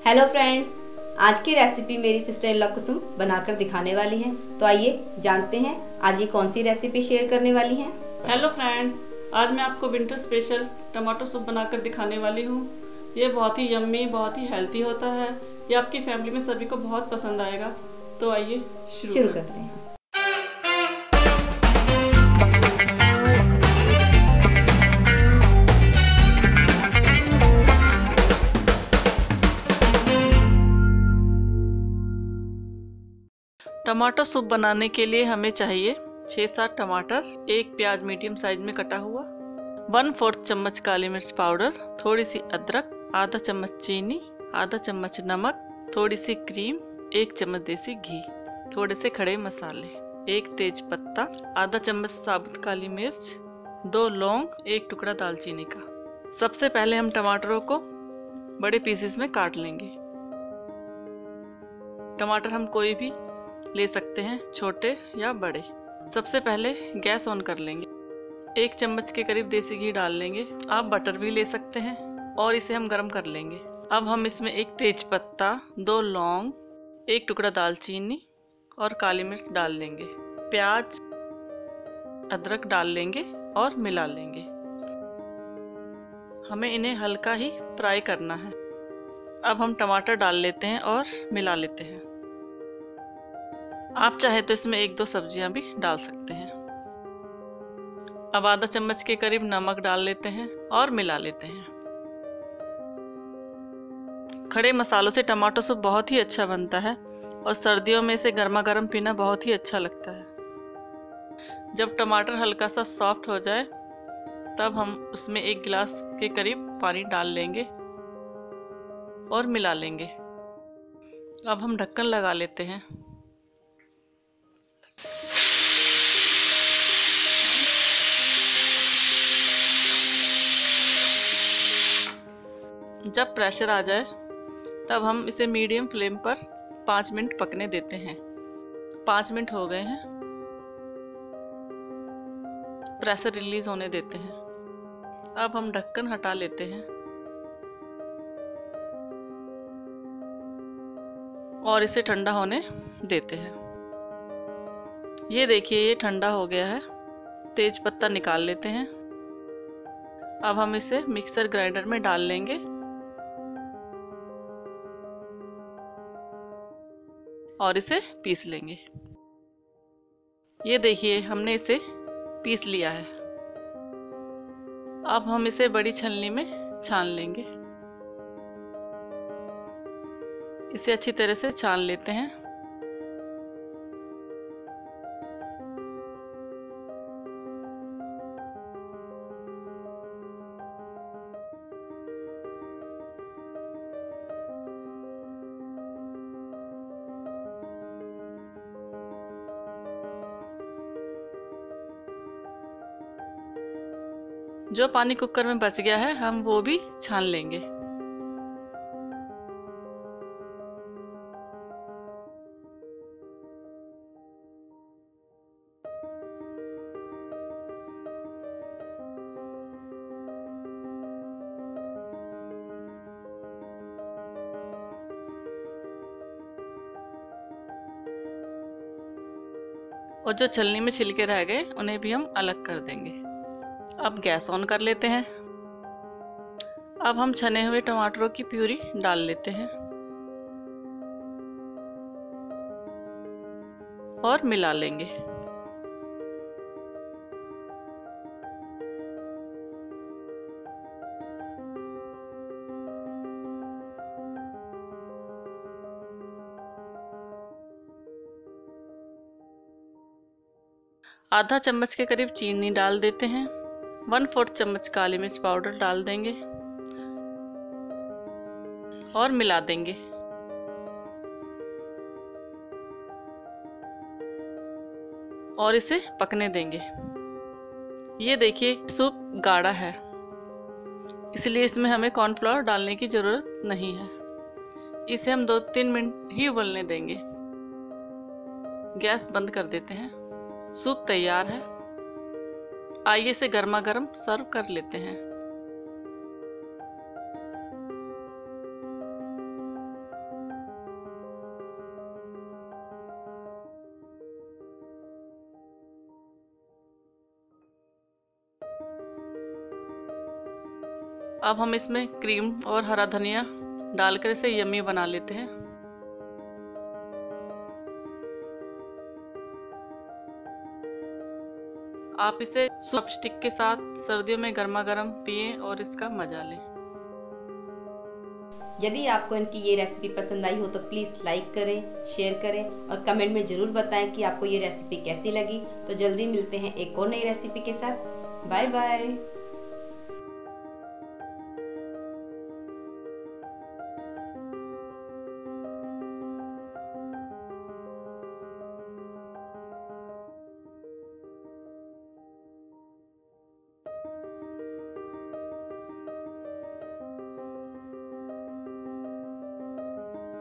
Hello friends, आज की recipe मेरी सिस्टर इन लॉ कुसुम बनाकर दिखाने वाली हैं। तो आइए जानते हैं आज ये कौन सी रेसिपी शेयर करने वाली हैं। हेलो फ्रेंड्स, आज मैं आपको विंटर स्पेशल टमाटो सूप बनाकर दिखाने वाली हूँ। ये बहुत ही यम्मी, बहुत ही हेल्थी होता है। ये आपकी फैमिली में सभी को बहुत पसंद आएगा। तो आइए शुरू करते हैं। टमाटो सूप बनाने के लिए हमें चाहिए 6-7 टमाटर, 1 प्याज मीडियम साइज में कटा हुआ, 1/4 चम्मच काली मिर्च पाउडर, थोड़ी सी अदरक, आधा चम्मच चीनी, आधा चम्मच नमक, थोड़ी सी क्रीम, 1 चम्मच देसी घी, थोड़े से खड़े मसाले, 1 तेज पत्ता, आधा चम्मच साबुत काली मिर्च, 2 लौंग, 1 टुकड़ा दालचीनी का। सबसे पहले हम टमाटरों को बड़े पीसेस में काट लेंगे। टमाटर हम कोई भी ले सकते हैं, छोटे या बड़े। सबसे पहले गैस ऑन कर लेंगे। 1 चम्मच के करीब देसी घी डाल लेंगे। आप बटर भी ले सकते हैं और इसे हम गरम कर लेंगे। अब हम इसमें 1 तेज पत्ता, 2 लौंग, 1 टुकड़ा दालचीनी और काली मिर्च डाल लेंगे। प्याज, अदरक डाल लेंगे और मिला लेंगे। हमें इन्हें हल्का ही फ्राई करना है। अब हम टमाटर डाल लेते हैं और मिला लेते हैं। आप चाहे तो इसमें 1-2 सब्जियां भी डाल सकते हैं। अब आधा चम्मच के करीब नमक डाल लेते हैं और मिला लेते हैं। खड़े मसालों से टमाटो सूप बहुत ही अच्छा बनता है और सर्दियों में इसे गर्मा गर्म पीना बहुत ही अच्छा लगता है। जब टमाटर हल्का सा सॉफ्ट हो जाए तब हम उसमें 1 गिलास के करीब पानी डाल लेंगे और मिला लेंगे। अब हम ढक्कन लगा लेते हैं। जब प्रेशर आ जाए तब हम इसे मीडियम फ्लेम पर 5 मिनट पकने देते हैं। 5 मिनट हो गए हैं। प्रेशर रिलीज होने देते हैं। अब हम ढक्कन हटा लेते हैं और इसे ठंडा होने देते हैं। ये देखिए, ये ठंडा हो गया है। तेज पत्ता निकाल लेते हैं। अब हम इसे मिक्सर ग्राइंडर में डाल लेंगे और इसे पीस लेंगे। ये देखिए, हमने इसे पीस लिया है। अब हम इसे बड़ी छलनी में छान लेंगे। इसे अच्छी तरह से छान लेते हैं। जो पानी कुकर में बच गया है हम वो भी छान लेंगे। और जो छलनी में छिलके रह गए उन्हें भी हम अलग कर देंगे। अब गैस ऑन कर लेते हैं। अब हम छने हुए टमाटरों की प्यूरी डाल लेते हैं और मिला लेंगे। आधा चम्मच के करीब चीनी डाल देते हैं। 1/4 चम्मच काली मिर्च पाउडर डाल देंगे और मिला देंगे। और इसे पकने देंगे। ये देखिए, सूप गाढ़ा है, इसलिए इसमें हमें कॉर्नफ्लोर डालने की जरूरत नहीं है। इसे हम 2-3 मिनट ही उबलने देंगे। गैस बंद कर देते हैं। सूप तैयार है। आइए इसे गर्मा गर्म सर्व कर लेते हैं। अब हम इसमें क्रीम और हरा धनिया डालकर इसे यम्मी बना लेते हैं। आप इसे चॉपस्टिक के साथ सर्दियों में गर्मा गर्म पिएं और इसका मजा लें। यदि आपको इनकी ये रेसिपी पसंद आई हो तो प्लीज़ लाइक करें, शेयर करें और कमेंट में ज़रूर बताएं कि आपको ये रेसिपी कैसी लगी। तो जल्दी मिलते हैं एक और नई रेसिपी के साथ। Bye bye.